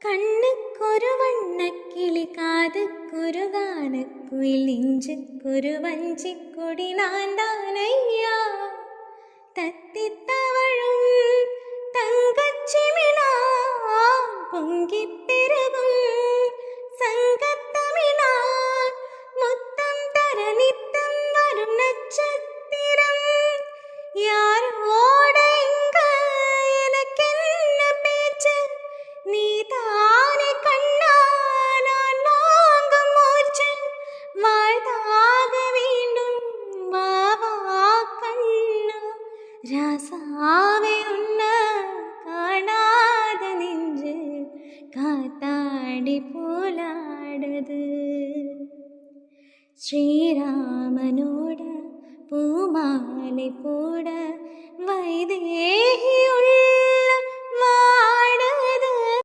കണ്ണുക്കൊരു വണ്ണക്കിളി, കാതുക്കൊരു ഗാനക്കുയിൽ, നെഞ്ചുക്കൊരു വഞ്ചിക്കൊടി നാന്താനയ്യാ. തത്തിത്തവഴും തങ്കച്ചിമിഴാ, പൊങ്കിപ്പെരുകും സംഘത്തമിഴാ, മുത്തം തരനിത്തം വരും നക്ഷത്തിരം. யாரோட எங்க எனக்கென்ன பேச்சு, நீ தானே கண்ணா நான் வாங்கும் மூச்சு. வாழ்தாக வேண்டும் வா வா கண்ணா, ராசாவே உன்ன காணாத நெஞ்சு காத்தாடி போலாடுது. ஸ்ரீராமனோட பூமாலை போட வைதேகி